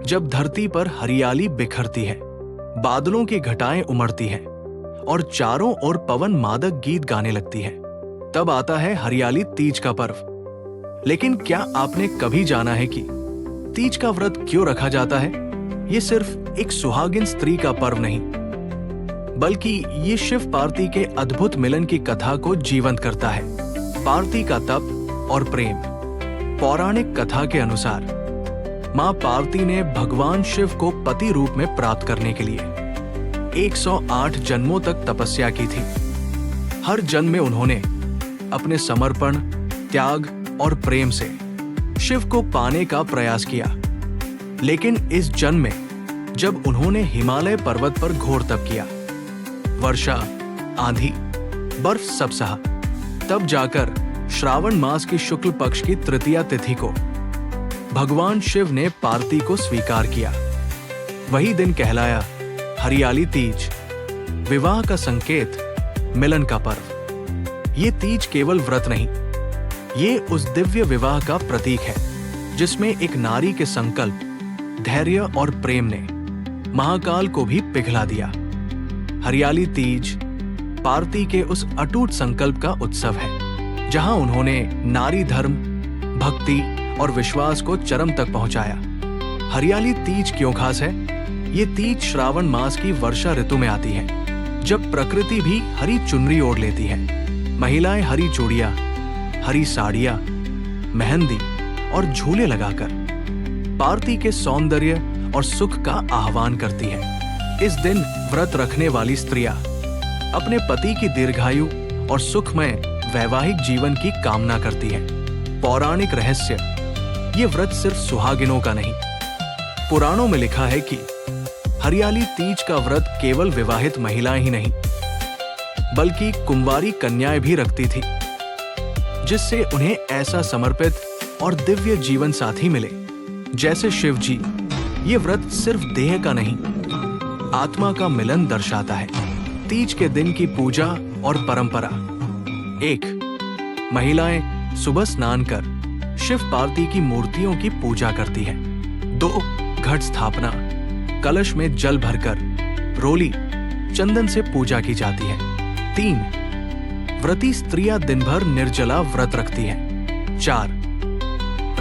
जब धरती पर हरियाली बिखरती है, बादलों की घटाएं उमड़ती हैं और चारों ओर पवन मादक गीत गाने लगती है, तब आता है हरियाली तीज का पर्व। लेकिन क्या आपने कभी जाना है कि तीज का व्रत क्यों रखा जाता है? ये सिर्फ एक सुहागिन स्त्री का पर्व नहीं, बल्कि ये शिव पार्वती के अद्भुत मिलन की कथा को जीवंत करता है। पार्वती का तप और प्रेम। पौराणिक कथा के अनुसार मां पार्वती ने भगवान शिव को पति रूप में प्राप्त करने के लिए 108 जन्मों तक तपस्या की थी। हर जन्म में उन्होंने अपने समर्पण, त्याग और प्रेम से शिव को पाने का प्रयास किया। लेकिन इस जन्म में जब उन्होंने हिमालय पर्वत पर घोर तप किया, वर्षा, आंधी, बर्फ सब सहा, तब जाकर श्रावण मास की शुक्ल पक्ष की तृतीया तिथि को भगवान शिव ने पार्वती को स्वीकार किया। वही दिन कहलाया हरियाली तीज, विवाह का संकेत, मिलन का पर्व। ये तीज केवल व्रत नहीं, ये उस दिव्य विवाह का प्रतीक है जिसमें एक नारी के संकल्प, धैर्य और प्रेम ने महाकाल को भी पिघला दिया। हरियाली तीज पार्वती के उस अटूट संकल्प का उत्सव है, जहां उन्होंने नारी धर्म, भक्ति और विश्वास को चरम तक पहुंचाया। हरियाली तीज क्यों खास है? ये तीज श्रावण मास की वर्षा ऋतु में आती है, जब प्रकृति भी हरी चुनरी ओढ़ लेती है। महिलाएं हरी चूड़ियां, हरी साड़ियां, मेहंदी और झूले लगाकर पार्वती के सौंदर्य और सुख का आह्वान करती है। इस दिन व्रत रखने वाली स्त्रियां अपने पति की दीर्घायु और सुखमय वैवाहिक जीवन की कामना करती हैं। पौराणिक रहस्य, ये व्रत सिर्फ सुहागिनों का नहीं। पुराणों में लिखा है कि हरियाली तीज का व्रत केवल विवाहित महिलाएं ही नहीं, बल्कि कुंवारी कन्याएं भी रखती थी, जिससे उन्हें ऐसा समर्पित और दिव्य जीवन साथी मिले जैसे शिव जी। ये व्रत सिर्फ देह का नहीं, आत्मा का मिलन दर्शाता है। तीज के दिन की पूजा और परंपरा। 1. महिलाएं सुबह स्नान कर शिव पार्वती की मूर्तियों की पूजा करती हैं। 2. घट स्थापना, कलश में जल भरकर रोली, चंदन से पूजा की जाती है। 3. व्रती स्त्रियां दिन भर निर्जला व्रत रखती हैं। 4.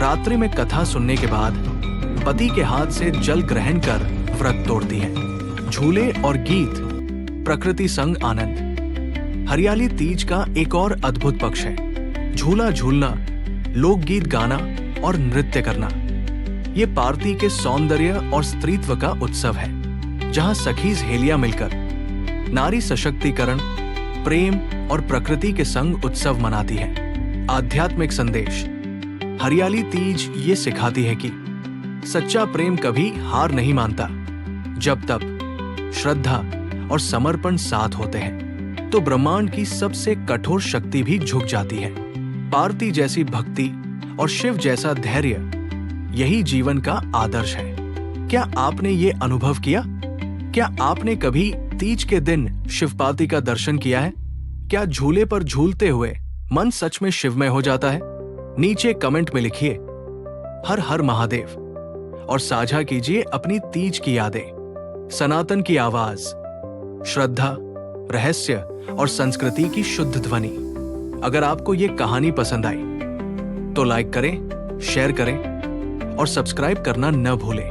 रात्रि में कथा सुनने के बाद पति के हाथ से जल ग्रहण कर व्रत तोड़ती हैं। झूले और गीत, प्रकृति संग आनंद। हरियाली तीज का एक और अद्भुत पक्ष है झूला झूलना, लोकगीत गाना और नृत्य करना। ये पार्वती के सौंदर्य और स्त्रीत्व का उत्सव है, जहां सखी सहेलियां मिलकर नारी सशक्तिकरण, प्रेम और प्रकृति के संग उत्सव मनाती है। आध्यात्मिक संदेश। हरियाली तीज ये सिखाती है कि सच्चा प्रेम कभी हार नहीं मानता। जब तप, श्रद्धा और समर्पण साथ होते हैं तो ब्रह्मांड की सबसे कठोर शक्ति भी झुक जाती है। पार्वती जैसी भक्ति और शिव जैसा धैर्य, यही जीवन का आदर्श है। क्या आपने ये अनुभव किया? क्या आपने कभी तीज के दिन शिव पार्वती का दर्शन किया है? क्या झूले पर झूलते हुए मन सच में शिवमय हो जाता है? नीचे कमेंट में लिखिए हर हर महादेव और साझा कीजिए अपनी तीज की यादें। सनातन की आवाज, श्रद्धा, रहस्य और संस्कृति की शुद्ध ध्वनि। अगर आपको ये कहानी पसंद आई तो लाइक करें, शेयर करें और सब्सक्राइब करना न भूलें।